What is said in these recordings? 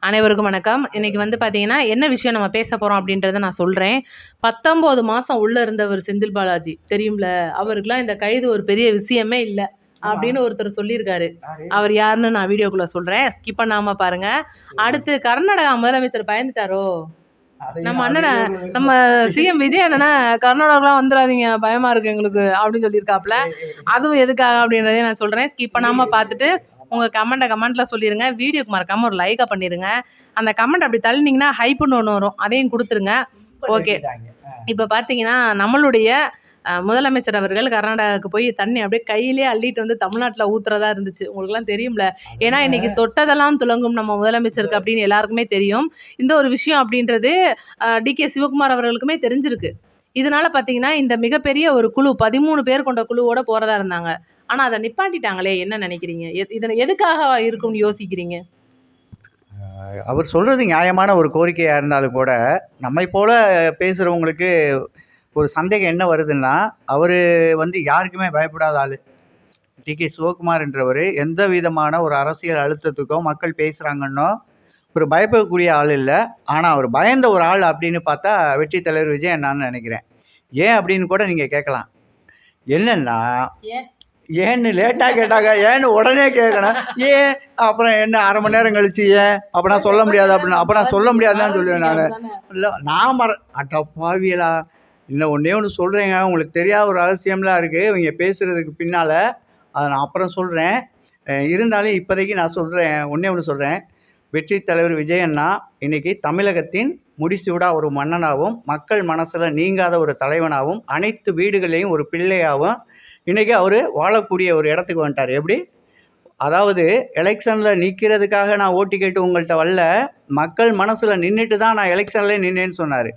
அனைவருக்கும் வணக்கம். இன்னைக்கு வந்து பார்த்தீங்கன்னா, என்ன விஷயம் நம்ம பேச போறோம் அப்படின்றத நான் சொல்றேன். 19 மாசம் உள்ள இருந்தவர் செந்தில் பாலாஜி தெரியும்ல? அவருக்கெல்லாம் இந்த கைது ஒரு பெரிய விஷயமே இல்ல. அப்படின்னு ஒருத்தர் சொல்லியிருக்காரு. அவர் யாருன்னு நான் வீடியோக்குள்ள சொல்றேன். ஸ்கிப் பண்ணாம பாருங்க. அடுத்து கர்நாடகா முதலமைச்சர் பயந்துட்டாரோ? நம்ம அண்ணன நம்ம சிஎம் விஜய் அண்ணன கர்நாடகாலாம் வந்துராதீங்க பயமா இருக்கு எங்களுக்கு அப்படின்னு சொல்லியிருக்காப்ல. அதுவும் எதுக்காக அப்படின்றதையும் நான் சொல்றேன். ஸ்கிப் பண்ணாம பார்த்துட்டு உங்க கமெண்ட்ல சொல்லிருங்க. வீடியோக்கு மறக்காம ஒரு லைக்கா பண்ணிருங்க. அந்த கமெண்ட் அப்படி தள்ளினீங்கன்னா ஹைப்னு ஒன்று வரும். அதையும் கொடுத்துருங்க. ஓகே. இப்போ பார்த்தீங்கன்னா நம்மளுடைய முதலமைச்சர் அவர்கள் கர்நாடகாவுக்கு போய் தண்ணி அப்படியே கையிலே அள்ளிட்டு வந்து தமிழ்நாட்டில் ஊத்துறதா இருந்துச்சு. உங்களுக்குலாம் தெரியும்ல. ஏன்னா இன்னைக்கு தொட்டதெல்லாம் துலங்கும் நம்ம முதலமைச்சருக்கு அப்படின்னு எல்லாருக்குமே தெரியும். இந்த ஒரு விஷயம் அப்படின்றது டிகே சிவகுமார் அவர்களுக்குமே தெரிஞ்சிருக்கு. இதனால பார்த்தீங்கன்னா இந்த மிகப்பெரிய ஒரு குழு 13 பேர் கொண்ட குழுவோட போறதா இருந்தாங்க. ஆனா அதை நிப்பாட்டிட்டாங்களே, என்ன நினைக்கிறீங்க? இதனை எதுக்காக இருக்கும்னு யோசிக்கிறீங்க? அவர் சொல்கிறது நியாயமான ஒரு கோரிக்கையாக இருந்தாலும் கூட நம்மை போல பேசுகிறவங்களுக்கு ஒரு சந்தேகம் என்ன வருதுன்னா, அவர் வந்து யாருக்குமே பயப்படாத ஆள். டிகே சிவகுமார்ன்றவர் எந்த விதமான ஒரு அரசியல் அழுத்தத்துக்கோ மக்கள் பேசுகிறாங்கன்னோ ஒரு பயப்படக்கூடிய ஆள் இல்லை. ஆனால் அவர் பயந்த ஒரு ஆள் அப்படின்னு பார்த்தா வெற்றி தலைவர் விஜய் நான் நினைக்கிறேன். ஏன் அப்படின்னு கூட நீங்கள் கேட்கலாம். என்னன்னா ஏன்னு லேட்டாக கேட்டாங்க, ஏன்னு உடனே கேட்கணும். ஏன் அப்புறம் என்ன அரை மணி நேரம் கழிச்சு ஏன் அப்போ நான் சொல்ல முடியாது அப்படின்னு அப்போ நான் சொல்ல முடியாதுன்னு சொல்லுவேன் நான். இல்லை நான் அட்டா பாவியலா இன்னும் ஒன்றே ஒன்று சொல்கிறேங்க. உங்களுக்கு தெரியாத ஒரு ரகசியம்லாம் இருக்குது இவங்க பேசுகிறதுக்கு பின்னால். அதை நான் அப்புறம் சொல்கிறேன். இருந்தாலும் இப்போதைக்கு நான் சொல்கிறேன், ஒன்றே ஒன்று சொல்கிறேன். வெற்றி தலைவர் விஜய் அண்ணா இன்றைக்கி தமிழகத்தின் முடிசூடா ஒரு மன்னனாகவும் மக்கள் மனசில் நீங்காத ஒரு தலைவனாகவும் அனைத்து வீடுகளையும் ஒரு பிள்ளையாகவும் இன்றைக்கி அவர் வாழக்கூடிய ஒரு இடத்துக்கு வந்துட்டார். எப்படி? அதாவது எலெக்ஷனில் நிற்கிறதுக்காக நான் ஓட்டு கேட்டு உங்கள்கிட்ட வரல, மக்கள் மனசில் நின்றுட்டு தான் நான் எலெக்ஷன்லேயே நின்னேன்னு சொன்னார்.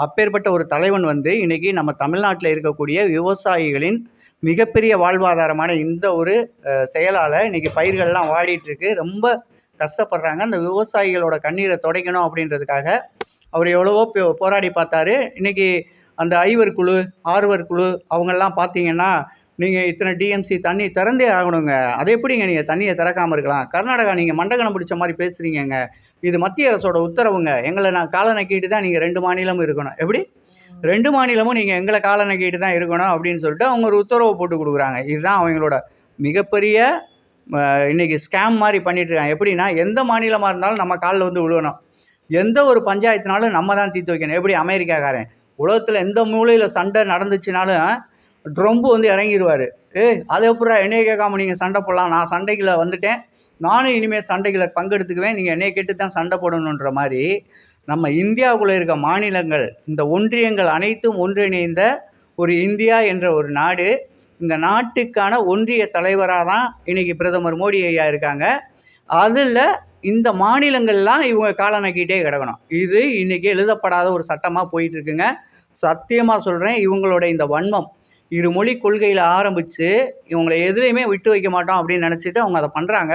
அப்பேற்பட்ட ஒரு தலைவன் வந்து இன்றைக்கி நம்ம தமிழ்நாட்டில் இருக்கக்கூடிய விவசாயிகளின் மிகப்பெரிய வாழ்வாதாரமான இந்த ஒரு செயலால் இன்றைக்கி பயிர்கள்லாம் வாடிட்டுருக்கு. ரொம்ப கஷ்டப்படுறாங்க. அந்த விவசாயிகளோட கண்ணீரை துடைக்கணும் அப்படின்றதுக்காக அவர் எவ்வளவோ போராடி பார்த்தாரு. இன்றைக்கி அந்த 5 குழு 6 குழு அவங்கெல்லாம் பார்த்தீங்கன்னா, நீங்கள் இத்தனை டிஎம்சி தண்ணி திறந்தே ஆகணுங்க. அது எப்படிங்க நீங்கள் தண்ணியை திறக்காமல் இருக்கலாம்? கர்நாடகா நீங்கள் மண்டகனம் பிடிச்ச மாதிரி பேசுகிறீங்கங்க. இது மத்திய அரசோட உத்தரவுங்க. எங்களை நான் காலை நக்கிட்டு தான் நீங்கள் 2 மாநிலமும் இருக்கணும். எப்படி? 2 மாநிலமும் நீங்கள் எங்களை காலை நக்கிட்டு தான் இருக்கணும் அப்படின்னு சொல்லிட்டு அவங்க ஒரு உத்தரவை போட்டு கொடுக்குறாங்க. இதுதான் அவங்களோட மிகப்பெரிய இன்றைக்கி ஸ்கேம் மாதிரி பண்ணிகிட்ருக்காங்க. எப்படின்னா, எந்த மாநிலமாக இருந்தாலும் நம்ம காலில் வந்து விழுவணும். எந்த ஒரு பஞ்சாயத்துனாலும் நம்ம தான் தீர்த்து வைக்கணும். எப்படி? அமெரிக்காக்காரன் உலகத்தில் எந்த மூலையில் சண்டை நடந்துச்சுனாலும் ட்ரம்ப் வந்து இறங்கிடுவார். அதை எப்படா என்னையை கேட்காம நீங்கள் சண்டை போடலாம், நான் சண்டைகளை வந்துட்டேன், நானும் இனிமேல் சண்டைகளை பங்கெடுத்துக்குவேன், நீங்கள் என்னையை கேட்டு தான் சண்டை போடணுன்ற மாதிரி நம்ம இந்தியாவுக்குள்ளே இருக்க மாநிலங்கள், இந்த ஒன்றியங்கள் அனைத்தும் ஒன்றிணைந்த ஒரு இந்தியா என்ற ஒரு நாடு. இந்த நாட்டுக்கான ஒன்றிய தலைவராக தான் இன்றைக்கி பிரதமர் மோடி ஐயா இருக்காங்க. அதில் இந்த மாநிலங்கள்லாம் இவங்க காலை நக்கிட்டே கிடக்கணும். இது இன்றைக்கி எழுதப்படாத ஒரு சட்டமாக போயிட்டுருக்குங்க. சத்தியமாக சொல்கிறேன், இவங்களோட இந்த வன்மம் இருமொழி கொள்கையில் ஆரம்பித்து இவங்களை எதுலேயுமே விட்டு வைக்க மாட்டோம் அப்படின்னு நினச்சிட்டு அவங்க அதை பண்ணுறாங்க.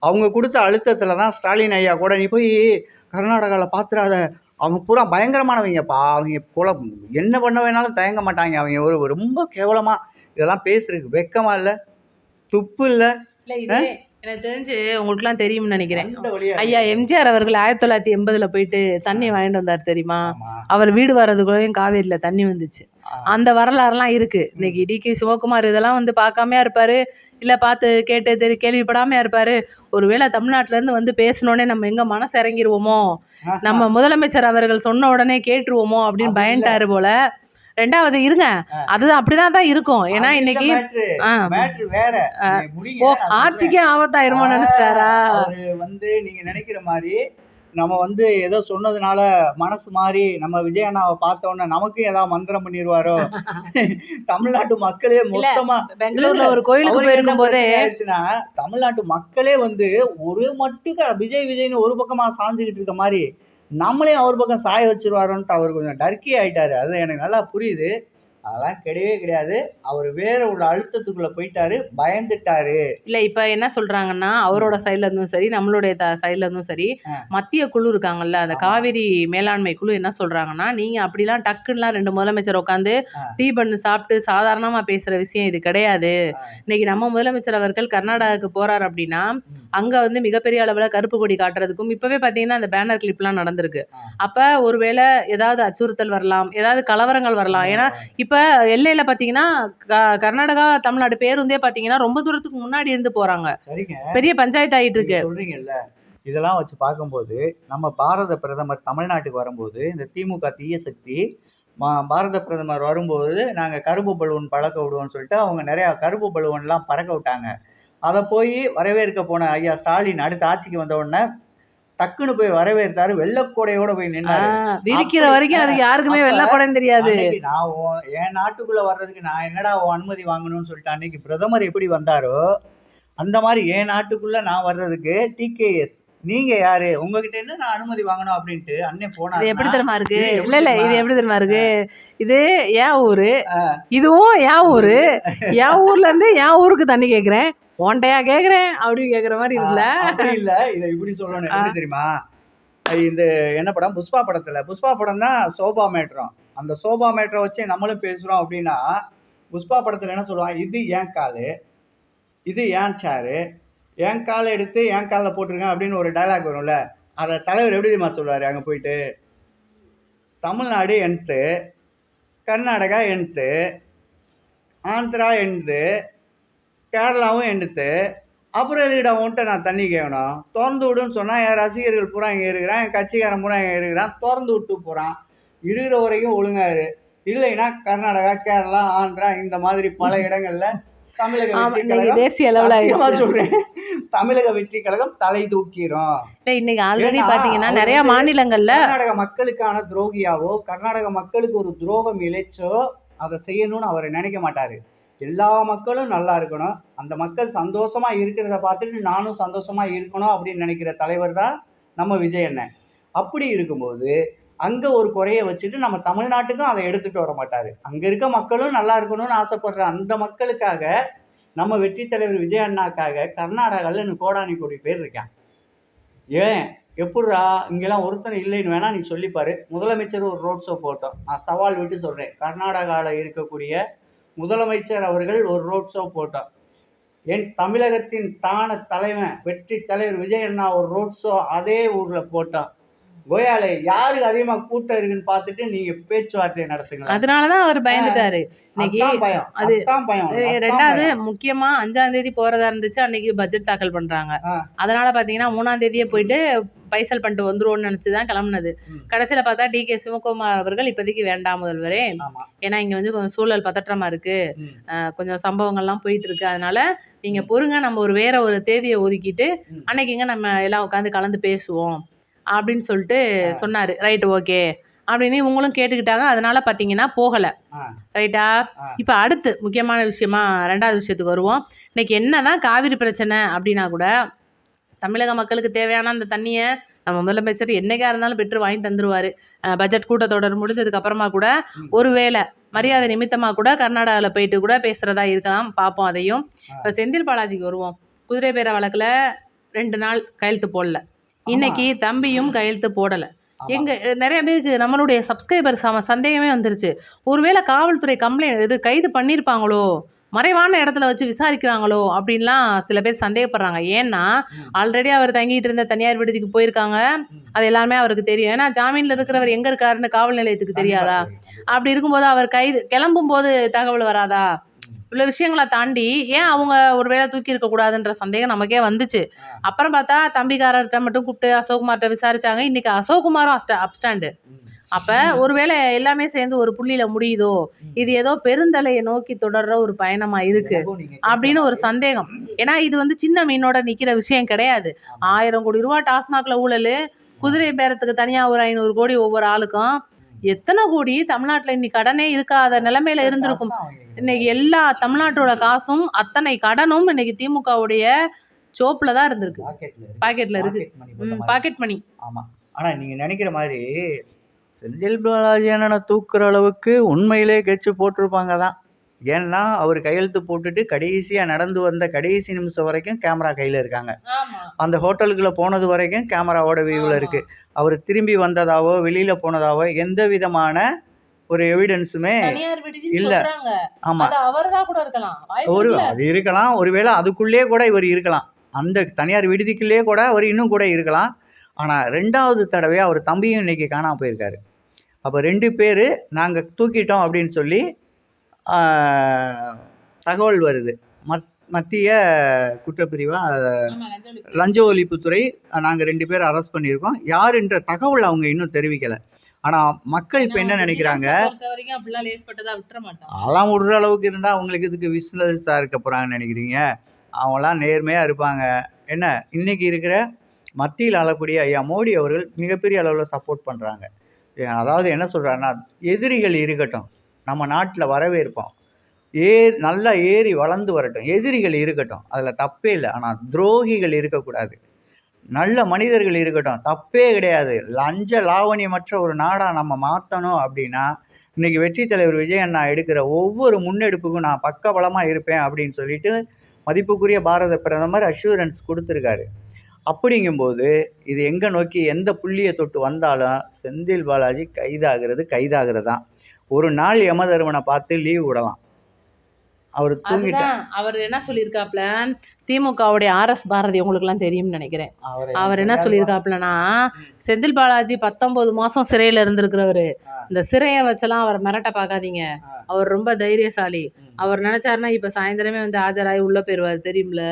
அவங்க கொடுத்த அழுத்தத்தில் தான் ஸ்டாலின் ஐயா கூட நீ போய் கர்நாடகாவில் பார்த்துறாத, அவங்க பூரா பயங்கரமானவங்கப்பா, அவங்க என்ன பண்ண வேணாலும் தயங்க மாட்டாங்க, அவங்க ரொம்ப கேவலமாக இதெல்லாம் பேசுறதுக்கு வெக்கமாக இல்லை, துப்பு இல்லை. எனக்கு தெரிஞ்சு உங்களுக்குலாம் தெரியும்னு நினைக்கிறேன். ஐயா எம்ஜிஆர் அவர்கள் 1980 போயிட்டு தண்ணி வாங்கிட்டு வந்தார் தெரியுமா? அவர் வீடு வர்றதுக்குள்ளேயும் காவேரியில் தண்ணி வந்துச்சு. அந்த வரலாறுலாம் இருக்கு. இன்னைக்கு டிகே சிவகுமார் இதெல்லாம் வந்து பார்க்காமையா இருப்பாரு, இல்லை பார்த்து கேட்டு கேள்விப்படாமையா இருப்பாரு. ஒருவேளை தமிழ்நாட்டிலேருந்து வந்து பேசினோடனே நம்ம எங்கே மனசு இறங்கிடுவோமோ, நம்ம முதலமைச்சர் அவர்கள் சொன்ன உடனே கேட்டுருவோமோ அப்படின்னு பயன்ட்டாரு போல. 2வது இருங்க, அதுதான் அப்படிதான் இருக்கும். ஏன்னா இன்னைக்கு ஆட்சிக்கே ஆபத்தாயிருமோ நினைச்சிட்டாரா வந்து நீங்க நினைக்கிற மாதிரி நம்ம வந்து ஏதோ சொன்னதுனால மனசு மாறி நம்ம விஜய் அண்ணாவை பார்த்தோன்னே நமக்கு ஏதாவது மந்திரம் பண்ணிடுவாரோ. தமிழ்நாட்டு மக்களே மொத்தமா பெங்களூர்ல ஒரு கோயிலுக்கு போயிருக்கும் போதே தமிழ்நாட்டு மக்களே வந்து ஒரு மட்டுக்கு விஜய்னு ஒரு பக்கமா சாஞ்சுக்கிட்டு இருக்க மாதிரி நம்மளே அவர் பக்கம் சாய வச்சிருவாரோன்ட்டு அவர் கொஞ்சம் டர்க்கி ஆகிட்டாரு. அது எனக்கு நல்லா புரியுது. அதெல்லாம் கிடையவே கிடையாது. அவர் வேற ஒரு அழுத்தத்துக்குள்ள போயிட்டாரு, பயந்துட்டாரு. இல்ல இப்ப என்ன சொல்றாங்கன்னா, அவரோட சைடுல இருந்தும் சரி, நம்மளுடைய சைடுல இருந்தும் சரி, மத்திய குழு இருக்காங்கல்ல, அந்த ஆமா. காவிரி மேலாண்மை குழு என்ன சொல்றாங்கன்னா, நீங்க அப்படிலாம் டக்குன்னுலாம் 2 முதலமைச்சர் உட்காந்து டீ பண்ணு சாப்பிட்டு சாதாரணமா பேசுற விஷயம் இது கிடையாது. இன்னைக்கு நம்ம முதலமைச்சர் அவர்கள் கர்நாடகாவுக்கு போறாரு அப்படின்னா, அங்க வந்து மிகப்பெரிய அளவுல கருப்பு கொடி காட்டுறதுக்கும் இப்பவே பார்த்தீங்கன்னா, அந்த பேனர் கிளிப்லாம் நடந்திருக்கு. அப்ப ஒருவேளை ஏதாவது அச்சுறுத்தல் வரலாம், ஏதாவது கலவரங்கள் வரலாம். ஏன்னா, இப்ப எல்லையில பார்த்தீங்கன்னா, கர்நாடகா, தமிழ்நாடு பேருந்தே பார்த்தீங்கன்னா, ரொம்ப தூரத்துக்கு முன்னாடி இருந்து போறாங்க. சரிங்க. பெரிய பஞ்சாயத்து ஆயிட்டு நீங்க இருக்கு. சொல்றீங்கல்ல, இதெல்லாம் வச்சு பார்க்கும்போது, நம்ம பாரத பிரதமர் தமிழ்நாட்டுக்கு வரும்போது, இந்த திமுக தீய சக்தி பாரத பிரதமர் வரும்போது, நாங்க கருப்பு பலூன் பறக்க விடுவோம்னு சொல்லிட்டு, அவங்க நெறையா கருப்பு பலூன்லாம் பறக்க விட்டாங்க. அத போய் வரவேற்க போன ஐயா ஸ்டாலின் அடுத்த ஆட்சிக்கு வந்த உடனே, டக்குனு போய் வரவேற்றாரு. வெள்ளக்கோடையோட போய் நின்னாரு. விரிக்கிற அப்படி வரைக்கும் அது யாருக்குமே அப்ப வெள்ள கூடன்னு தெரியாது. அன்னைக்கு நான் என் நாட்டுக்குள்ள வர்றதுக்கு நான் என்னடா உன் அனுமதி வாங்கணும்னு சொல்லிட்டு அன்னைக்கு பிரதமர் எப்படி வந்தாரோ, அந்த மாரி என் நாட்டுக்குள்ள நான் வர்றதுக்கு டிகேஎஸ் நீங்க யாரு? உங்ககிட்ட என்ன நான் அனுமதி வாங்கணும் அப்படின்ட்டு அண்ணன் இது போனாருன்னா, எப்படி தெரியுமா இருக்கு? இது எப்படி இல்ல இது தெரியுமா? எப்படி தெரியுமா இருக்கு? இது என் ஊரு, இதுவும் என் ஊரு. என் ஊர்ல இருந்து என் ஊருக்கு தண்ணி கேக்குறேன். உன்டையா கேக்குறேன் அப்படின்னு கேக்குற மாதிரி இருக்குல்ல. அப்படி இல்ல. இத இப்படி சொல்லணும். எப்படி தெரியுமா? இந்த என்ன படம்? புஷ்பா படத்துல. புஷ்பா படம் தான் சோபா மேட்ரம். அந்த சோபா மேட்ர வச்சு நம்மளும் பேசுறோம் அப்படின்னா, புஷ்பா படத்துல என்ன சொல்லுவான்? இது என் காலு, இது என் சேரு, என் கால எடுத்து என் கால்ல போட்டுருக்கேன் அப்படின்னு ஒரு டயலாக் வரும்ல. அத தலைவர் எப்படி தெரியுமா சொல்லுவாரு அங்க போயிட்டு? தமிழ்நாடு என்து, கர்நாடகா என்து, ஆந்திரா என்து, கேரளாவும் என்து. அப்புறம் எதுக்குடா உன்கிட்ட நான் தண்ணி கேட்கணும்? தொறந்து விடுன்னு சொன்னா என் ரசிகர்கள் பூரா இங்க இருக்கிறான், என் கட்சிக்காரன் பூரா இங்க இருக்கிறான். தொறந்து விட்டு போறான். இருக்கிற வரைக்கும் ஒழுங்கா இரு. இல்லைன்னா கர்நாடகா, கேரளா, ஆந்திரா இந்த மாதிரி பல இடங்கள்ல தமிழக ஆமா, வெற்றி இன்னைக்கு கழகம் தேசிய அளவுல சத்தியமா ஆயிடுச்சு. சொல்றேன். தமிழக வெற்றி கழகம் தலை தூக்கிரும். இல்ல இன்னைக்கு ஆல்ரெடி ஏன்னா, பாத்தீங்கன்னா அவர் நிறைய வந்து மாநிலங்கள்ல கர்நாடக மக்களுக்கான துரோகியாவோ, கர்நாடக மக்களுக்கு ஒரு துரோகம் இழைச்சோ, அத செய்யணும்னு அவரு நினைக்க மாட்டாரு. எல்லா மக்களும் நல்லா இருக்கணும். அந்த மக்கள் சந்தோஷமா இருக்கிறத பார்த்துட்டு நானும் சந்தோஷமா இருக்கணும் அப்படின்னு நினைக்கிற தலைவர் தான் நம்ம விஜய் அண்ணன். அப்படி இருக்கும்போது, அங்க ஒரு குறைய வச்சுட்டு நம்ம தமிழ்நாட்டுக்கும் அத எடுத்துட்டு வர மாட்டாரு. அங்க இருக்க மக்களும் நல்லா இருக்கணும்னு ஆசைப்படுற அந்த மக்களுக்காக, நம்ம வெற்றி தலைவர் விஜய் அண்ணாக்காக கர்நாடகால இன்னும் கோடானி கோடி பேர் இருக்கான். ஏன்? எப்புட்றா? இங்கலாம் ஒருத்தனும் இல்லைன்னு வேணா நீ சொல்லி பாரு. முதலமைச்சர் ஒரு ரோட் ஷோ போட்டோம். நான் சவால் விட்டு சொல்றேன். கர்நாடகால இருக்கக்கூடிய முதலமைச்சர் அவர்கள் ஒரு ரோட் ஷோ போட்டோம். என் தமிழகத்தின் தலைவன் வெற்றி தலைவர் விஜய் அண்ணா ஒரு ரோட் ஷோ அதே ஊர்ல போட்டோம். கோயாலே யாருக்கு அதிகமா கூட்டம் இருக்குன்னு பார்த்துட்டு நீங்க பேச்சுவார்த்தை நடத்துங்களேன். அதனாலதான் அவர் பயந்துட்டாரு. இன்னைக்கு அதான் பயம். அது அதான் பயம். அதான் ரெண்டாவது பயம். முக்கியமா 5ஆம் தேதி போறதா இருந்துச்சு. அன்னைக்கு பட்ஜெட் தாக்கல் பண்றாங்க. அதனால பாத்தீங்கன்னா 3ஆம் தேதியே போயிட்டு பைசல் பண்ணிட்டு வந்துருவோம்னு நினைச்சுதான் கிளம்புனது. கடைசியில பார்த்தா டி.கே. சிவகுமார் அவர்கள் இப்போதைக்கு வேண்டாம் முதல்வரே, ஆமா. ஏன்னா இங்க வந்து கொஞ்சம் சூழல் பதற்றமா இருக்கு, கொஞ்சம் சம்பவங்கள்லாம் போயிட்டு இருக்கு, அதனால நீங்க பொறுங்க, நம்ம வேற ஒரு தேதியை ஒதுக்கிட்டு அன்னைக்குங்க நம்ம எல்லாம் உட்காந்து கலந்து பேசுவோம் அப்படின்னு சொல்லிட்டு சொன்னாரு. ரைட், ஓகே அப்படின்னு இவங்களும் கேட்டுக்கிட்டாங்க. அதனால பார்த்தீங்கன்னா போகலை. ரைட்டா? இப்போ அடுத்து முக்கியமான விஷயமா 2வது விஷயத்துக்கு வருவோம். இன்னைக்கு என்னதான் காவிரி பிரச்சனை அப்படின்னா கூட தமிழக மக்களுக்கு தேவையான அந்த தண்ணியை நம்ம முதலமைச்சர் என்னைக்கா இருந்தாலும் பெற்று வாங்கி தந்துருவாரு. பட்ஜெட் கூட்டத்தொடர் முடிஞ்சதுக்கு அப்புறமா கூட ஒருவேளை மரியாதை நிமித்தமாக கூட கர்நாடகாவில் போயிட்டு கூட பேசுகிறதா இருக்கலாம். பார்ப்போம் அதையும். இப்போ செந்தில் பாலாஜிக்கு வருவோம். குதிரை பேர வழக்கில் 2 நாள் கையெழுத்து போடல. இன்னைக்கு தம்பியும் கையெழுத்து போடலை. எங்க நிறைய பேருக்கு நம்மளுடைய சப்ஸ்கிரைபர் சந்தேகமே வந்துருச்சு. ஒருவேளை காவல்துறை கம்ப்ளைண்ட் கைது பண்ணியிருப்பாங்களோ, மறைவான இடத்துல வச்சு விசாரிக்கிறாங்களோ அப்படின்லாம் சில பேர் சந்தேகப்படுறாங்க. ஏன்னா ஆல்ரெடி அவர் தங்கிட்டு இருந்த தனியார் விடுதிக்கு போயிருக்காங்க. அது எல்லாமே அவருக்கு தெரியும். ஏன்னா ஜாமீன்ல இருக்கிறவர் எங்க இருக்காருன்னு காவல் நிலையத்துக்கு தெரியாதா? அப்படி இருக்கும்போது அவர் கைது கிளம்பும் போது தகவல் வராதா? இவ்வளோ விஷயங்களை தாண்டி ஏன் அவங்க ஒரு வேளை தூக்கி இருக்கக்கூடாதுன்ற சந்தேகம் நமக்கே வந்துச்சு. அப்புறம் பார்த்தா தம்பிக்காரர்கிட்ட மட்டும் கூப்பிட்டு அசோக்குமார்கிட்ட விசாரிச்சாங்க. இன்னைக்கு அசோக்குமாரும் அப்ஸ்டாண்டு. அப்போ ஒருவேளை எல்லாமே சேர்ந்து ஒரு புள்ளியில் முடியுதோ, இது ஏதோ பெருந்தலையை நோக்கி தொடர்ற ஒரு பயணமாக இருக்கு அப்படின்னு ஒரு சந்தேகம். ஏன்னா இது வந்து சின்ன மீனோட நிற்கிற விஷயம் கிடையாது. 1000 கோடி ரூபா டாஸ்மாகில் ஊழல், குதிரை பேரத்துக்கு தனியாக ஒரு 500 கோடி ஒவ்வொரு ஆளுக்கும், எத்தனை கோடி தமிழ்நாட்டில் இன்னைக்கு கடனே இருக்காத நிலைமையில இருந்திருக்கும். இன்னைக்கு எல்லா தமிழ்நாட்டோட காசும் அத்தனை கடனும் இன்னைக்கு திமுகவுடைய சோப்புல தான் இருந்திருக்கு, பாக்கெட்ல இருக்கு. Pocket money. ஆமா. ஆனா நீங்க நினைக்கிற மாதிரி செந்தில் பாலாஜி அண்ணனை தூக்குற அளவுக்கு உண்மையிலே கெச்சு போட்டிருப்பாங்க தான். ஏன்னா அவர் கையெழுத்து போட்டுட்டு கடைசியாக நடந்து வந்த கடைசி நிமிஷம் வரைக்கும் கேமரா கையில் இருக்காங்க. ஆமா அந்த ஹோட்டலுக்குள்ளே போனது வரைக்கும் கேமராவோட வியூவில் ஆமா இருக்குது. அவர் திரும்பி வந்ததாவோ வெளியில் போனதாவோ எந்த விதமான ஒரு எவிடன்ஸுமே தனியார் விடுதின்னு இல்ல. சொல்றாங்க. ஆமாம், அது அவர்தான் கூட இருக்கலாம். வாய்ப்பு ஒரு இருக்குல்ல? அது இருக்கலாம். ஒருவேளை அதுக்குள்ளேயே கூட இவர் இருக்கலாம். அந்த தனியார் விடுதிக்குள்ளேயே கூட அவர் இன்னும் கூட இருக்கலாம். ஆனால் 2வது தடவையாக அவர் தம்பியும் இன்னைக்கு காணாம போயிருக்காரு. அப்போ 2 பேர் நாங்கள் தூக்கிட்டோம் அப்படின்னு சொல்லி தகவல் வருது. மத்திய குற்றப்பிரிவா ஆமா, லஞ்ச ஒழிப்பு. லஞ்ச ஒழிப்புத்துறை நாங்கள் 2 பேர் அரெஸ்ட் பண்ணியிருக்கோம். யாருன்ற தகவல் அவங்க இன்னும் தெரிவிக்கலை. ஆனால் மக்கள் இப்போ ஏன்னா, என்ன நினைக்கிறாங்க, விஜிலன்ஸை பொறுத்த வரைக்கும் அப்படிலாம் லேஸ்பட்டதா விட்டுற மாட்டான். அதெல்லாம் விடுற அளவுக்கு இருந்தால் அவங்களுக்கு இதுக்கு விசிலன்ஸாக இருக்க போகிறாங்கன்னு நினைக்கிறீங்க? அவங்களாம் நேர்மையாக இருப்பாங்க. என்ன இன்னைக்கு இருக்கிற மத்தியில் ஆளக்கூடிய ஐயா மோடி அவர்கள் மிகப்பெரிய அளவில் சப்போர்ட் பண்ணுறாங்க. அதாவது என்ன சொல்கிறாருன்னா, எதிரிகள் இருக்கட்டும், நம்ம நாட்டில் வரவேற்போம். நல்லா ஏறி வளர்ந்து வரட்டும், எதிரிகள் இருக்கட்டும், அதில் தப்பே இல்லை. ஆனால் துரோகிகள் இருக்கக்கூடாது, நல்ல மனிதர்கள் இருக்கட்டும், தப்பே கிடையாது. லஞ்ச லாவணியமற்ற ஒரு நாடாக நம்ம மாற்றணும் அப்படின்னா இன்றைக்கி வெற்றி தலைவர் விஜய் அண்ணா எடுக்கிற ஒவ்வொரு முன்னெடுப்புக்கும் நான் பக்கபலமாக இருப்பேன் அப்படின்னு சொல்லிட்டு மதிப்புக்குரிய பாரத பிரதமர் அஷூரன்ஸ் கொடுத்துருக்காரு. அப்படிங்கும்போது இது எங்கே நோக்கி எந்த புள்ளியை தொட்டு வந்தாலும் செந்தில் பாலாஜி கைதாகிறது தான். ஒரு நாள் யமதர்மனை பார்த்து லீவ் விடலாம். அவர் தூங்கிட்டார். அதுதான் அவர் என்ன சொல்லியிருக்காப்ல, திமுகவுடைய ஆர்எஸ் பாரதி உங்களுக்கு எல்லாம் தெரியும்னு நினைக்கிறேன். அவர் என்ன சொல்லியிருக்காப்லனா, செந்தில் பாலாஜி 19 மாசம் சிறையில இருந்திருக்கிறவரு. இந்த சிறையை வச்செல்லாம் அவர் மிரட்ட பார்க்காதீங்க. அவர் ரொம்ப தைரியசாலி. அவர் நினைச்சாருன்னா இப்ப சாயந்தரமே வந்து ஆஜராகி உள்ள போயிருவாரு, தெரியும்ல.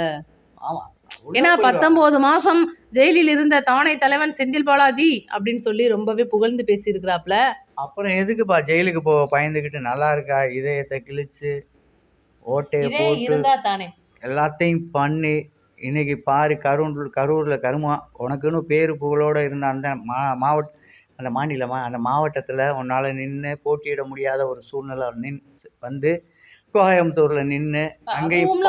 ஆமா, ஏன்னா 19 மாசம் ஜெயிலில் இருந்த தானை தலைவன் செந்தில் பாலாஜி அப்படின்னு சொல்லி ரொம்பவே புகழ்ந்து பேசியிருக்கிறாப்ல. அப்புறம் எதுக்குப்பா ஜெயிலுக்கு போக பயந்துக்கிட்டு? நல்லா இருக்கா? இதயத்தை கிழிச்சு ஓட்டையை இதே போட்டு இருந்தா தானே. எல்லாத்தையும் பண்ணி இன்னைக்கு பாரு கரூரில் கருமா உனக்குன்னு பேரு புகழோடு இருந்த அந்த அந்த மாநிலமா அந்த மாவட்டத்தில் உன்னால் நின்று போட்டியிட முடியாத ஒரு சூழ்நிலை வந்து கோயம்புத்தூரில் நின்று அங்கேயும்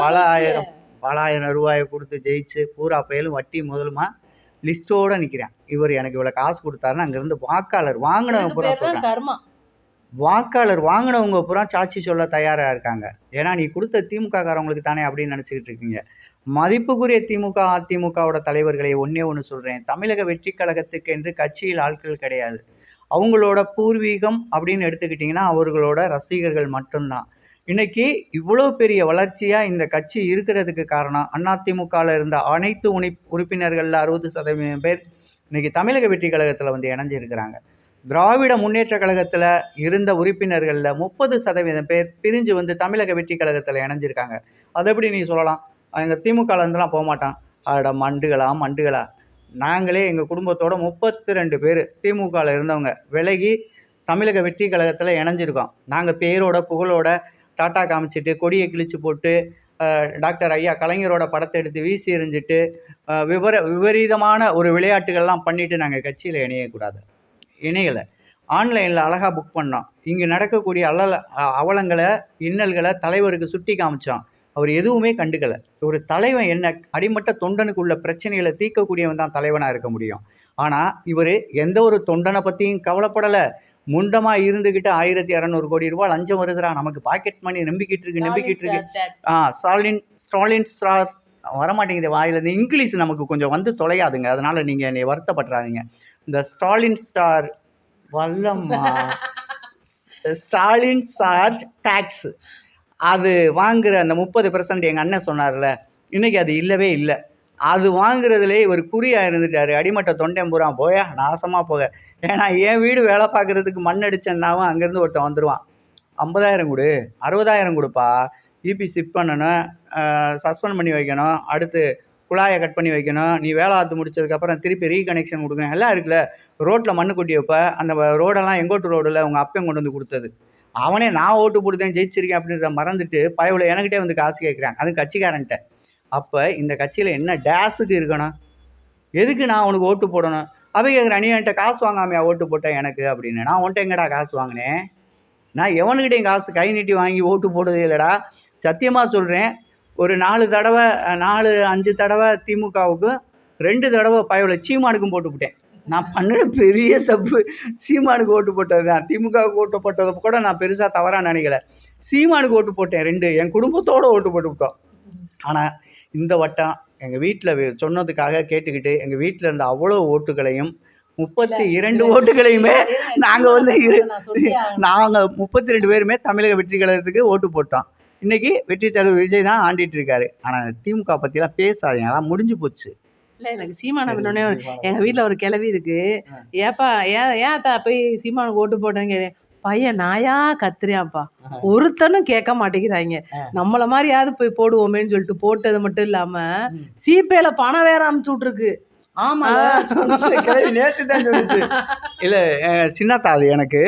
பல ஆயிரம் ரூபாயை கொடுத்து ஜெயிச்சு பூரா பயலும் வட்டி முதலுமா லிஸ்ட்டோடு நிற்கிறேன். இவர் எனக்கு இவ்வளோ காசு கொடுத்தாருன்னு அங்கேருந்து வாக்காளர் வாங்கினவங்க பூரா சொல்கிறேன். கர்மா. வாக்காளர் வாங்கினவங்க பூரா சாட்சி சொல்ல தயாராக இருக்காங்க. ஏன்னா நீ கொடுத்த திமுக காரவங்களுக்கு தானே அப்படின்னு நினச்சிக்கிட்டு இருக்கீங்க. மதிப்புக்குரிய திமுக அதிமுகவோட தலைவர்களை ஒன்று சொல்கிறேன், தமிழக வெற்றி கழகத்துக்கு என்று கட்சியில் ஆட்கள் கிடையாது. அவங்களோட பூர்வீகம் அப்படின்னு எடுத்துக்கிட்டிங்கன்னா அவர்களோட ரசிகர்கள் மட்டும்தான். இன்னைக்கு இவ்வளோ பெரிய வளர்ச்சியாக இந்த கட்சி இருக்கிறதுக்கு காரணம் அதிமுகவில் இருந்த அனைத்து உறுப்பினர்களில் 60% பேர் இன்னைக்கு தமிழக வெற்றி கழகத்தில் வந்து இணைஞ்சிருக்கிறாங்க. திராவிட முன்னேற்ற கழகத்தில் இருந்த உறுப்பினர்களில் 30% பேர் பிரிஞ்சு வந்து தமிழக வெற்றி கழகத்தில் இணைஞ்சிருக்காங்க. அது எப்படி நீ சொல்லலாம்? எங்கள் திமுகலேருந்துலாம் போக மாட்டான். அட மண்டுகளா நாங்களே எங்கள் குடும்பத்தோட 32 பேர் திமுகவில் இருந்தவங்க விலகி தமிழக வெற்றி கழகத்தில் இணைஞ்சிருக்கோம். நாங்கள் பேரோட புகழோட டாட்டா காமிச்சிட்டு கொடியை கிழிச்சு போட்டு டாக்டர் ஐயா கலைஞரோட படத்தை எடுத்து வீசி எறிஞ்சிட்டு விபரீதமான ஒரு விளையாட்டுகள்லாம் பண்ணிவிட்டு நாங்கள் கட்சியில் இணையலை. ஆன்லைனில் அழகாக புக் பண்ணோம். இங்கே நடக்கக்கூடிய அவலங்களை இன்னல்களை தலைவருக்கு சுட்டி காமிச்சோம். அவர் எதுவுமே கண்டுக்கலை. ஒரு தலைவன் என்ன அடிமட்ட தொண்டனுக்கு உள்ள பிரச்சனைகளை தீர்க்கக்கூடியவன் தான் தலைவனாக இருக்க முடியும். ஆனால் இவர் எந்த ஒரு தொண்டனை பற்றியும் கவலைப்படலை. முண்டமாக இருந்துக்கிட்டு 1200 கோடி ரூபாய் லஞ்சம் வருதுரா, நமக்கு பாக்கெட் மணி நம்பிக்கிட்டு இருக்கு. ஸ்டாலின் வரமாட்டேங்குது வாயிலேருந்து. இங்கிலீஷ் நமக்கு கொஞ்சம் வந்து தொலையாதுங்க, அதனால் நீங்கள் என்னை வருத்தப்படுறாதீங்க. இந்த Stalin star Vallamma Stalin star tax அது வாங்குகிற அந்த 30% எங்கள் அண்ணன் சொன்னார்ல, இன்றைக்கி அது இல்லவே இல்லை. அது வாங்குறதுலே இவர் குறியாக இருந்துட்டார். அடிமட்ட தொண்டன் பூரா போயா நாசமாக போக. ஏன்னா என் வீடு வேலை பார்க்குறதுக்கு மண் அடிச்சேன்னாவும் அங்கேருந்து ஒருத்தன் வந்துடுவான். 50,000 கொடு, 60,000 கொடுப்பா, இபி ஷிஃப்ட் பண்ணணும், சஸ்பெண்ட் பண்ணி வைக்கணும், அடுத்து குழாயை கட் பண்ணி வைக்கணும், நீ வேலை பார்த்து முடிச்சதுக்கப்புறம் திருப்பி ரீகனெக்ஷன் கொடுக்கணும், எல்லாம் இருக்குல்ல. ரோட்டில் மண்ணு கொட்டி வைப்ப, அந்த ரோடெல்லாம் எங்கோட்டு ரோடில் உங்கள் அப்பையும் கொண்டு வந்து கொடுத்தது. அவனே நான் ஓட்டு போட்டுதேன் ஜெயிச்சிருக்கேன் அப்படின்றத மறந்துட்டு பயவில் என்கிட்டே வந்து காசு கேட்குறாங்க, அது கட்சிக்காரன்ட்ட. அப்போ இந்த கட்சியில் என்ன டேஸுக்கு இருக்கணும்? எதுக்கு நான் உனக்கு ஓட்டு போடணும்? அப்போ கேட்குறேன், நீ என்கிட்ட காசு வாங்காமையா ஓட்டு போட்டேன் எனக்கு அப்படின்னு. நான் உன்ட்ட எங்கடா காசு வாங்கினேன்? நான் எவனுக்கிட்டையும் காசு கை நீட்டி வாங்கி ஓட்டு போடுறதே இல்லைடா. சத்தியமாக சொல்கிறேன், ஒரு 4-5 தடவை திமுகவுக்கு, 2 தடவை பயவில் சீமானுக்கும் போட்டுவிட்டேன். நான் பண்ணின பெரிய தப்பு சீமானுக்கு ஓட்டு போட்டது தான். திமுகவுக்கு ஓட்டு போட்டதை கூட நான் பெருசாக தவறாக நினைக்கல. சீமானுக்கு ஓட்டு போட்டேன் 2 என் குடும்பத்தோடு ஓட்டு போட்டு விட்டோம். ஆனால் இந்த வட்டம் எங்கள் வீட்டில் சொன்னதுக்காக கேட்டுக்கிட்டு எங்கள் வீட்டில் இருந்த அவ்வளோ ஓட்டுகளையும் 32 ஓட்டுகளையுமே நாங்கள் வந்து நாங்கள் 32 பேருமே தமிழக வெற்றி கழகத்துக்கு ஓட்டு போட்டோம். இன்றைக்கி வெற்றி தலைவர் விஜய் தான் ஆண்டிட்டு இருக்காரு. ஆனால் திமுக பற்றிலாம் பேசாதீங்க, அதெல்லாம் முடிஞ்சு போச்சு. இல்லை எனக்கு சீமானை பண்ணோடனே எங்கள் வீட்டில் ஒரு கிளவி இருக்கு. ஏப்பா ஏன் போய் சீமானுக்கு ஓட்டு போட்டேன்னு கேட்டேன். பையன் நாயா கத்துறியாப்பா, ஒருத்தனும் கேட்க மாட்டேங்கிறாங்க. நம்மள மாதிரியாவது போய் போடுவோமேன்னு சொல்லிட்டு போட்டது மட்டும் இல்லாம சிபேல பணம் வேற அமுச்சு விட்டுருக்கு. ஆமா கிளவி நேற்று தான் சொல்லிச்சு. இல்லை சின்னத்தா அது எனக்கு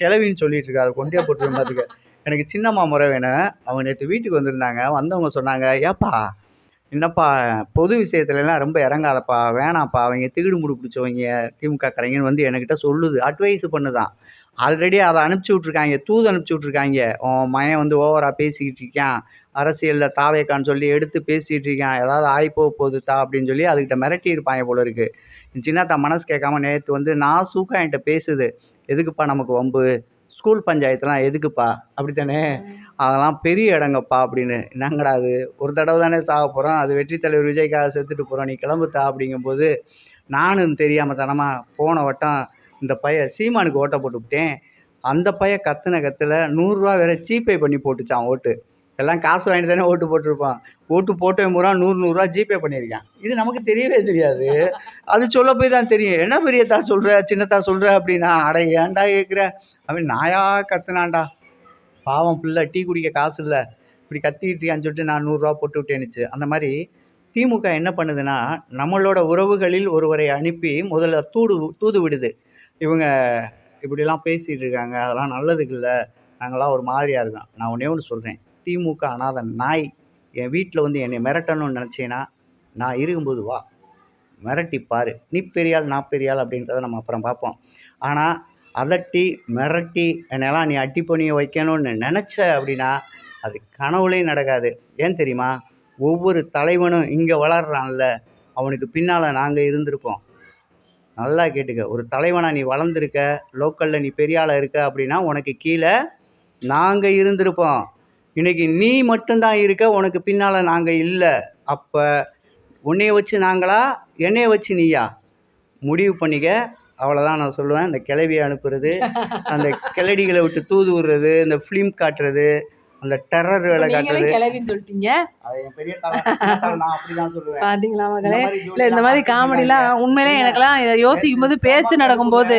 கிளவின்னு சொல்லிட்டு இருக்கா, அதை கொண்டே போட்டுருவேன் பார்த்துக்க. எனக்கு சின்னம்மா முறை வேணும். அவங்க நேற்று வீட்டுக்கு வந்திருந்தாங்க. வந்தவங்க சொன்னாங்க, ஏப்பா என்னப்பா பொது விஷயத்துலலாம் ரொம்ப இறங்காதப்பா, வேணாம்ப்பா, அவங்க திகிடு முடு பிடிச்சவங்க திமுக காரங்கன்னு வந்து என்கிட்ட சொல்லுது, அட்வைஸ் பண்ணுதான். ஆல்ரெடி அதை அனுப்பிச்சி விட்ருக்காங்க, தூது அனுப்பிச்சி விட்ருக்காங்க. உன் மயன் வந்து ஓவராக பேசிக்கிட்டு இருக்கான், அரசியலில் தாவேக்கான்னு சொல்லி எடுத்து பேசிகிட்டு இருக்கான், ஏதாவது ஆயிப்போ போகுதுட்டா அப்படின்னு சொல்லி அதுக்கிட்ட மிரட்டி இருப்பாங்க போல இருக்குது. சின்னத்தா மனசு கேட்காம நேற்று வந்து நான் சூக்கா என்கிட்ட பேசுது, எதுக்குப்பா நமக்கு வம்பு, ஸ்கூல் பஞ்சாயத்துலாம் எதுக்குப்பா, அப்படித்தானே, அதெல்லாம் பெரிய இடங்கப்பா அப்படின்னு. என்னங்கடா அது, ஒரு தடவை தானே சாக போகிறோம், அது வெற்றி தலைவர் விஜய்க்காக செத்துட்டு போகிறோம், நீ கிளம்புத்தா அப்படிங்கும்போது நானும் தெரியாமல் தனமாக போன வட்டம் இந்த சீமானுக்கு ஓட்டை போட்டு விட்டேன். அந்த கத்துன கத்தில் 100 ரூபா வேற ஜிபே பண்ணி போட்டுச்சான் ஓட்டு. எல்லாம் காசு வாங்கிட்டு தானே ஓட்டு போட்டிருப்பான். ஓட்டு போட்டவன் பூரா 100 ரூபா ஜிபே பண்ணியிருக்கான். இது நமக்கு தெரியவே தெரியாது. அது சொல்ல போய் தான் தெரியும். என்ன பெரியத்தா சொல்கிற, சின்னத்தா சொல்கிற அப்படின்னா, அட ஏன்டா கேட்குற, அவன் நாயா கத்துனான்டா, பாவம் பிள்ளை டீ குடிக்க காசு இல்லை, இப்படி கத்திக்கிட்டு இருக்கான்னு சொல்லிட்டு நான் 100 ரூபா போட்டு விட்டேன்னுச்சு. அந்த மாதிரி திமுக என்ன பண்ணுதுன்னா, நம்மளோட உறவுகளில் ஒருவரை அனுப்பி முதல்ல தூது விடுது. இவங்க இப்படிலாம் பேசிகிட்டு இருக்காங்க, அதெல்லாம் நல்லதுக்கு இல்லை, நாங்களாம் ஒரு மாதிரியாக இருக்கோம். நான் ஒன்றே ஒன்று சொல்கிறேன், திமுக அனாத நாய் என் வீட்டில் வந்து என்னை மிரட்டணும்னு நினச்சேன்னா, நான் இருக்கும்போது வா, மிரட்டிப்பார், நீ பெரியாள் நான் பெரியாள் அப்படின்றத நம்ம அப்புறம் பார்ப்போம். ஆனால் அதட்டி மிரட்டி என்னெல்லாம் நீ அட்டி பண்ணி வைக்கணும்னு நினச்ச அப்படின்னா அது கனவுலேயும் நடக்காது. ஏன் தெரியுமா, ஒவ்வொரு தலைவனும் இங்கே வளர்றான்ல, அவனுக்கு பின்னால் நாங்கள் இருந்திருப்போம். நல்லா கேட்டுக்க, ஒரு தலைவனாக நீ வளர்ந்துருக்க, லோக்கலில் நீ பெரியாளாக இருக்க அப்படின்னா உனக்கு கீழே நாங்கள் இருந்திருப்போம். இன்றைக்கி நீ மட்டும்தான் இருக்க, உனக்கு பின்னால் நாங்கள் இல்லை. அப்போ உன்னைய வச்சு நாங்களா, என்னைய வச்சு நீயா, முடிவு பண்ணிக்க. அவ்வளோதான் நான் சொல்லுவேன். இந்த கிளவியை அனுப்புறது, அந்த கிளடிகளை விட்டு தூது விடுறது, இந்த ஃபிலிம் காட்டுறது, அந்த டெரர் வேலை காட்டுறது, கிளவின்னு சொல்லிட்டீங்க. அது என் பெரிய நான் அப்படிதான் சொல்லுவேன். பாத்தீங்களா மகளே, இல்லை இந்த மாதிரி காமெடிலாம் உண்மையிலே எனக்கெல்லாம் இதை யோசிக்கும் போது, பேச்சு நடக்கும்போது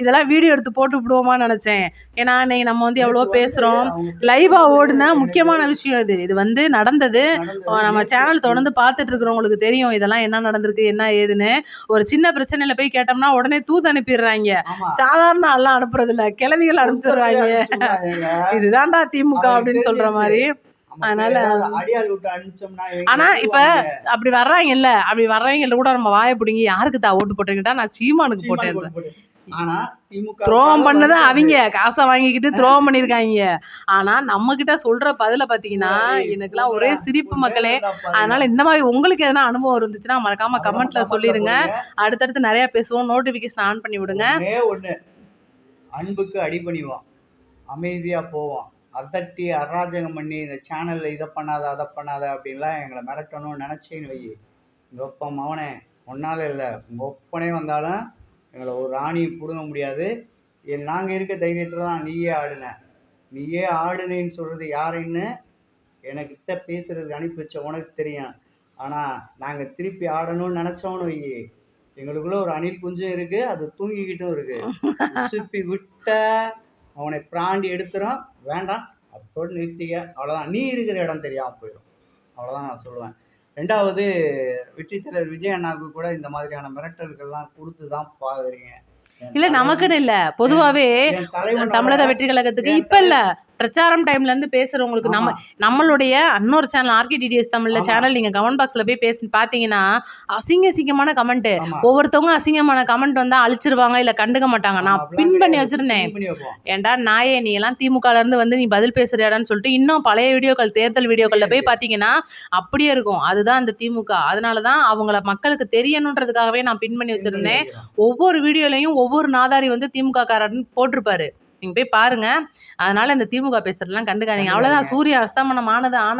இதெல்லாம் வீடியோ எடுத்து போட்டு விடுவோமான்னு நினச்சேன். ஏன்னா இன்னைக்கு நம்ம வந்து எவ்வளோ பேசுகிறோம், லைவாக ஓடுனா முக்கியமான விஷயம் இது வந்து நடந்தது. நம்ம சேனல் தொடர்ந்து பார்த்துட்டு இருக்கிறவங்களுக்கு தெரியும் இதெல்லாம் என்ன நடந்திருக்கு என்ன ஏதுன்னு. ஒரு சின்ன பிரச்சனையில் போய் கேட்டோம்னா உடனே தூது அனுப்பிடுறாங்க. சாதாரண எல்லாம் அனுப்புறதில்ல, கிளவிகள் அனுப்பிச்சிடுறாங்க. இதுதான்டா திமுக அப்படின்னு சொல்ற மாதிரி. அதனால ஆனா இப்ப அப்படி வர்றாங்கல்ல, அப்படி வர்றவங்க கூட நம்ம வாயை பிடிங்கி யாருக்கு தான் ஓட்டு போட்டீங்கட்டா, நான் சீமானுக்கு போட்டேன். துரோகம் பண்ணது அவங்க, காசை வாங்கிக்கிட்டு துரோகம் பண்ணியிருக்காங்க. ஆனா நம்ம கிட்ட சொல்ற பதில பாத்தீங்கன்னா எனக்குலாம் ஒரே சிரிப்பு மக்களே. அதனால இந்த மாதிரி உங்களுக்கு எதனா அனுபவம் இருந்துச்சுன்னா மறக்காம கமெண்ட்ல சொல்லிருங்க. அடுத்தடுத்து நிறைய பேசுவோம். நோட்டிபிகேஷன் ஆன் பண்ணி விடுங்க. அன்புக்கு அடிபணிவோம், அமைதியா போவோம். அதட்டி அராஜகம் பண்ணி இந்த சேனலில் இதை பண்ணாத அதை பண்ணாத அப்படின்லாம் எங்களை மிரட்டணும்னு நினச்சேன்னு வை, உங்கள் ஒப்ப மவனே ஒன்றால் இல்லை, உங்கள் ஒப்பனே வந்தாலும் எங்களை ஒரு ராணி பிடுங்க முடியாது. நாங்கள் இருக்க தைரியத்தில் தான் நீயே ஆடுனேன்னு சொல்கிறது யாருன்னு எனக்கிட்ட பேசுகிறதுக்கு அனுப்பி வச்ச உனக்கு தெரியும். ஆனால் நாங்கள் திருப்பி ஆடணும்னு நினச்சோன்னு வை, எங்களுக்குள்ளே ஒரு அணில் குஞ்சும் இருக்குது, அது தூங்கிக்கிட்டும் இருக்குது. சுப்பி விட்ட அவனை பிராண்டி எடுத்துரும், வேண்டாம் அதோடு நிறுத்திக்க, அவ்வளோதான். நீ இருக்கிற இடம் தெரியாமல் போயிடும், அவ்வளோதான் நான் சொல்லுவேன். 2வது, வெற்றி தலைவர் விஜய் அண்ணாவுக்கு கூட இந்த மாதிரியான மிரட்டல்கள்லாம் கொடுத்து தான் பாக்குறீங்க. இல்ல நமக்குன்னு இல்ல, பொதுவாவே தமிழக வெற்றி கழகத்துக்கு இப்ப இல்ல, பிரச்சாரம் டைம்ல இருந்து பேசுறவங்களுக்கு நம்மளுடைய இன்னொரு சேனல் RKTDS தமிழ்ல சேனல் நீங்க கமெண்ட் பாக்ஸ்ல போய் பாத்தீங்கன்னா அசிங்கமான கமெண்ட், ஒவ்வொருத்தவங்க அசிங்கமான கமெண்ட் வந்தா அழிச்சிருவாங்க இல்ல கண்டுக்க மாட்டாங்க. நான் பின் பண்ணி வச்சிருந்தேன். ஏன்டா நாயே, நீ எல்லாம் திமுகல இருந்து வந்து நீ பதில் பேசுறியாடான்னு சொல்லிட்டு இன்னும் பழைய வீடியோக்கள், தேர்தல் வீடியோக்கள்ல போய் பாத்தீங்கன்னா அப்படியே இருக்கும். அதுதான் அந்த திமுக. அதனாலதான் அவங்கள மக்களுக்கு தெரியணுன்றதுக்காகவே நான் பின் பண்ணி வச்சிருந்தேன். ஒவ்வொரு வீடியோலையும் ஒவ்வொரு நாதாரி வந்து திமுக காரன்னு போட்டிருப்பாரு, நீங்க போய் பாருங்க. அதனால இந்த திமுக பேசுறதுலாம் கண்டுக்காதீங்க. அவ்வளவுதான், சூரியன் அஸ்தமனம் ஆனதுதான்,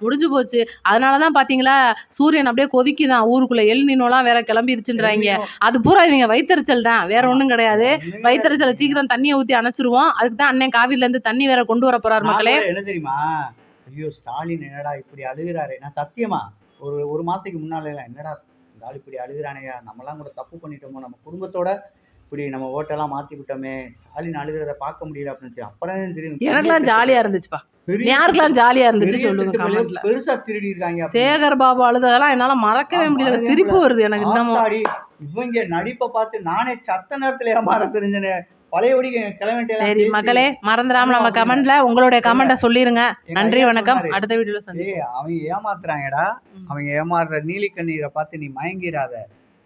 முடிஞ்சு போச்சு. அதனாலதான் பாத்தீங்களா சூரியன் அப்படியே கொதிக்குதான் ஊருக்குள்ள, எல்நினோலாம் வேற கிளம்பிருச்சுன்றாங்க. அது பூரா இவங்க வயிற்றுச்சல் தான், வேற ஒண்ணும் கிடையாது. வயிற்றுச்சலை சீக்கிரம் தண்ணியை ஊத்தி அணைச்சிருவோம். அதுக்கு தான் அண்ணன் காவிரில இருந்து தண்ணி வேற கொண்டு வர போறாரு மக்களே. என்ன தெரியுமா, ஐயோ ஸ்டாலின் என்னடா இப்படி அழுகிறாரு, நான் சத்தியமா ஒரு மாசத்துக்கு முன்னால என்னடா இந்த ஆள் இப்படி அழுகிறானையா, நம்மலாம் கூட தப்பு பண்ணிட்டோமோ, நம்ம குடும்பத்தோட இப்படி நம்ம ஓட்டெல்லாம் மாத்தி விட்டோமே, ஸ்டாலின் அழுகிறத பார்க்க முடியல அப்படின்னு. அப்புறம் தெரியும் எனக்குலாம் ஜாலியா இருந்துச்சுப்பா. யாருக்கெல்லாம் ஜாலியா இருந்துச்சு சொல்லுங்க கமெண்ட்ல. பெருசா திருடி இருக்காங்க. சேகர் பாபு அழுததெல்லாம் என்னால மறக்கவே முடியல, சிரிப்பு வருது எனக்கு இன்னமும். இவங்க நடிப்பை பார்த்து நானே சத்த நேரத்துல ஏமாற தெரிஞ்சனே, பழையபடி கிளம்பிட்டே. சரி மக்களே, மறந்துடாம நம்ம கமெண்ட்ல உங்களுடைய கமெண்ட்டை சொல்லிருங்க. நன்றி, வணக்கம். அடுத்த வீடியோல சந்திப்போம். அவங்க ஏமாத்துறாங்கடா, அவங்க ஏமாறுற நீலி கண்ணீரை பார்த்து நீ மயங்கிராத.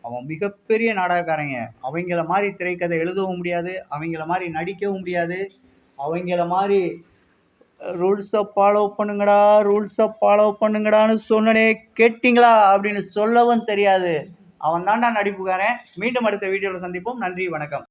அவன் மிகப்பெரிய நாடகக்காரங்க. அவங்கள மாதிரி திரைக்கதை எழுதவும் முடியாது, அவங்கள மாதிரி நடிக்கவும் முடியாது, அவங்கள மாதிரி ரூல்ஸை ஃபாலோ பண்ணுங்கடான்னு சொன்னனே கேட்டிங்களா அப்படின்னு சொல்லவும் தெரியாது. அவன் தான்டா நடிப்புக்காரன். மீண்டும் அடுத்த வீடியோவில் சந்திப்போம். நன்றி, வணக்கம்.